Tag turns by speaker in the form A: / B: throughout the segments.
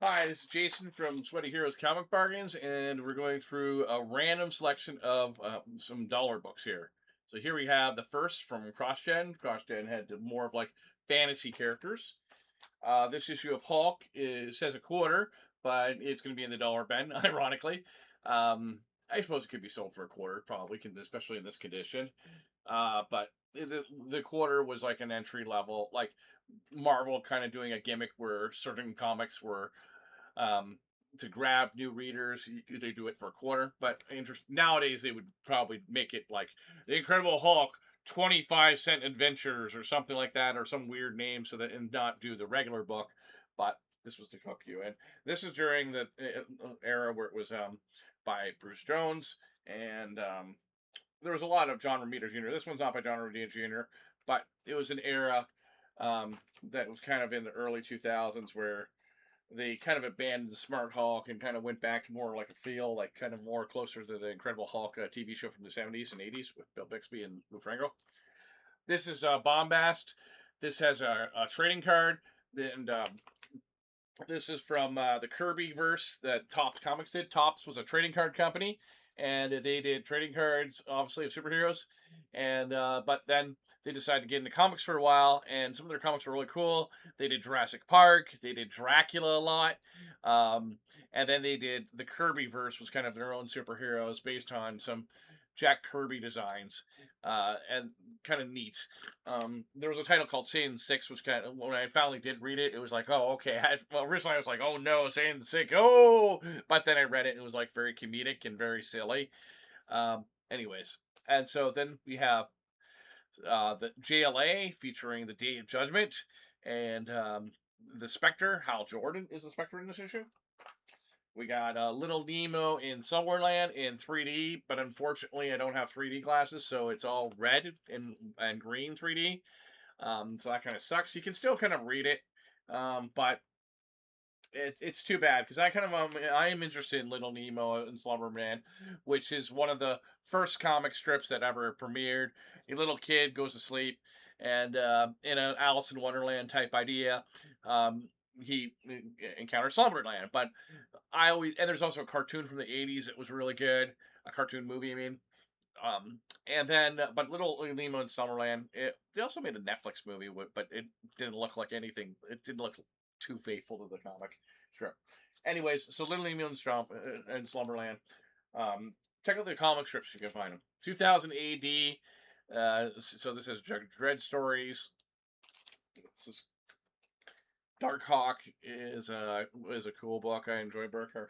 A: Hi, this is Jason from Sweaty Heroes Comic Bargains, and we're going through a random selection of some dollar books here. So here we have the first from CrossGen. CrossGen had more of like fantasy characters. This issue of Hulk says a quarter, but it's going to be in the dollar bin, ironically. I suppose it could be sold for a quarter, probably, especially in this condition. But the quarter was like an entry level, like Marvel kind of doing a gimmick where certain comics were um, to grab new readers. They do it for a quarter, but nowadays they would probably make it like the Incredible Hulk 25-cent adventures or something like that, or some weird name, so that and not do the regular book. But this was to hook you in. This is during the era where it was by Bruce Jones, and there was a lot of John Romita Jr. This one's not by John Romita Jr., but it was an era that was kind of in the early 2000s where they kind of abandoned the Smart Hulk and kind of went back to more like a feel, like kind of more closer to the Incredible Hulk TV show from the 70s and 80s with Bill Bixby and Lou Ferrigno. This is Bombast. This has a trading card, and this is from the Kirby verse that Topps Comics did. Topps was a trading card company, and they did trading cards, obviously, of superheroes. And but then they decided to get into comics for a while, and some of their comics were really cool. They did Jurassic Park, they did Dracula a lot, and then they did the Kirby verse, was kind of their own superheroes based on some Jack Kirby designs, and kind of neat. There was a title called Satan Six, which kind of, when I finally did read it, it was like, oh, okay. Well, originally I was like, oh no, Satan Six, oh, but then I read it, and it was like very comedic and very silly. Anyways, and so then we have the JLA featuring the Day of Judgment and the Spectre. Hal Jordan is the Spectre in this issue. We got Little Nemo in Summerland in 3D, but unfortunately I don't have 3D glasses, so it's all red and green 3D. So that kind of sucks. You can still kind of read it, but it's too bad because I am interested in Little Nemo and Slumberman, which is one of the first comic strips that ever premiered. A little kid goes to sleep, and in an Alice in Wonderland type idea, he encounters Slumberland. But there's also a cartoon from the '80s that was really good, a cartoon movie. I mean, and then but Little Nemo and Slumberland. They also made a Netflix movie, but it didn't look like anything. It didn't look too faithful to the comic. Sure. Anyways, so Little Nemo and Slumberland. Check out the comic strips, you can find them. 2000 AD. So this is Dread Stories. This is Dark Hawk is a cool book. I enjoy Burkhart.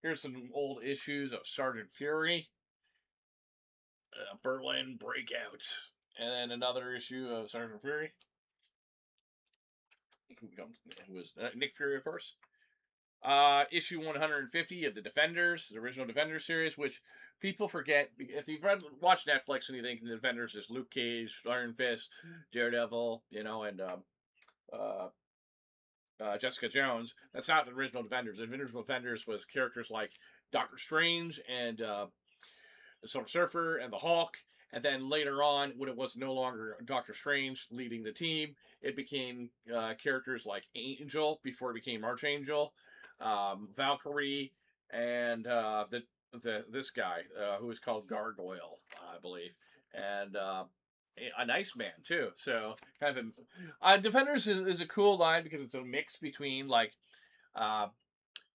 A: Here's some old issues of Sergeant Fury. Berlin Breakout. And then another issue of Sergeant Fury. Who was Nick Fury, of course. Issue 150 of the Defenders, the original Defenders series, which people forget. If you've watched Netflix and you think the Defenders is Luke Cage, Iron Fist, Daredevil, and Jessica Jones, that's not the original Defenders. The original Defenders was characters like Doctor Strange and the Silver Surfer and the Hulk. And then later on, when it was no longer Doctor Strange leading the team, it became characters like Angel before it became Archangel, Valkyrie, and this guy who is called Gargoyle, I believe, and a nice man too. So kind of Defenders is a cool line because it's a mix between like.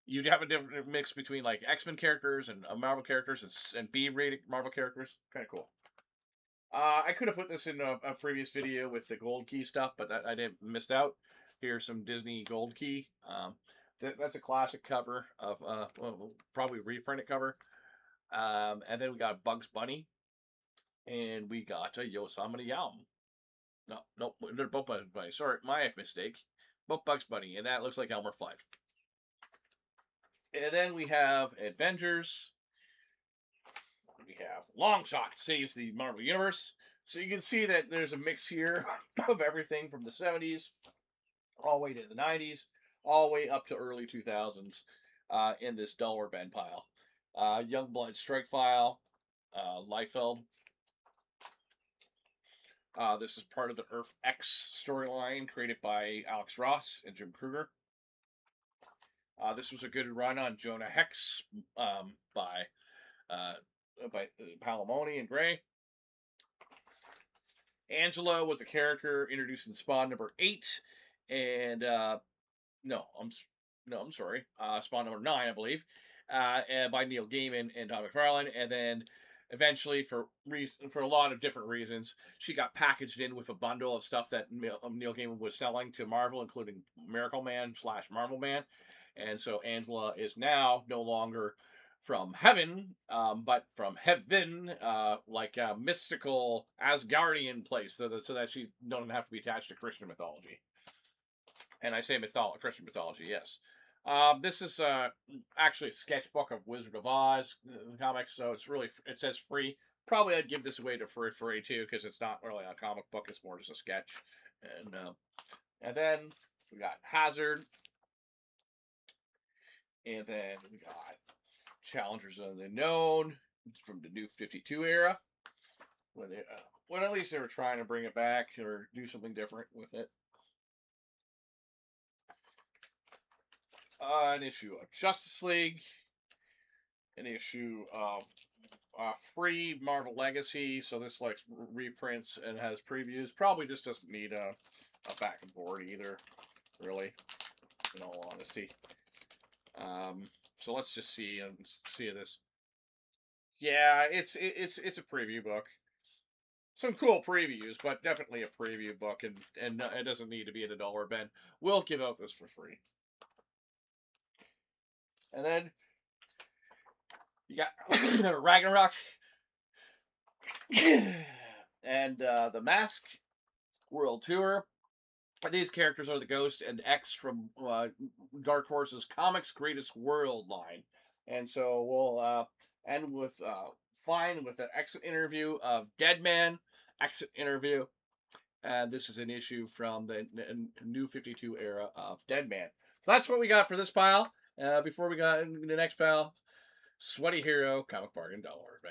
A: You'd have a different mix between like X-Men characters and Marvel characters and B-rated Marvel characters. Kind of cool. I could have put this in a previous video with the Gold Key stuff, but I didn't missed out. Here's some Disney Gold Key. That's a classic cover of probably reprinted cover. And then we got Bugs Bunny, and we got a Yosemite Yum. No, they're both Bugs Bunny. Sorry, my mistake. Both Bugs Bunny, and that looks like Elmer Fudd. And then we have Avengers. We have Longshot saves the Marvel Universe. So you can see that there's a mix here of everything from the 70s all the way to the 90s, all the way up to early 2000s in this dollar bin pile. Youngblood Strike File, Liefeld. This is part of the Earth X storyline created by Alex Ross and Jim Kruger. This was a good run on Jonah Hex uh, by Palamoni and Gray. Angela was a character introduced in Spawn number 8, and no, I'm sorry, Spawn number 9, I believe, and by Neil Gaiman and Todd McFarlane, and then eventually for a lot of different reasons, she got packaged in with a bundle of stuff that Neil Gaiman was selling to Marvel, including Miracle Man / Marvel Man, and so Angela is now no longer from heaven, but from heaven, like a mystical Asgardian place, so that she doesn't have to be attached to Christian mythology. And I say Christian mythology, yes. This is actually a sketchbook of Wizard of Oz comics, so it says free. Probably I'd give this away to free too, because it's not really a comic book; it's more just a sketch. And then we got Hazard, and then we got Challengers of the Unknown from the New 52 era, when at least they were trying to bring it back or do something different with it. An issue of Justice League, an issue of free Marvel Legacy. So this like reprints and has previews. Probably this doesn't need a back and board either, really, in all honesty. So let's just see this. Yeah, it's a preview book. Some cool previews, but definitely a preview book, and it doesn't need to be at $1 bin. We'll give out this for free. And then you got Ragnarok and the Mask World Tour. These characters are the Ghost and X from Dark Horse's Comics Greatest World line. And so we'll end with with an exit interview of Deadman, exit interview. And this is an issue from the New 52 era of Deadman. So that's what we got for this pile. Before we got into the next pile, Sweaty Hero, Comic Bargain $1 bin.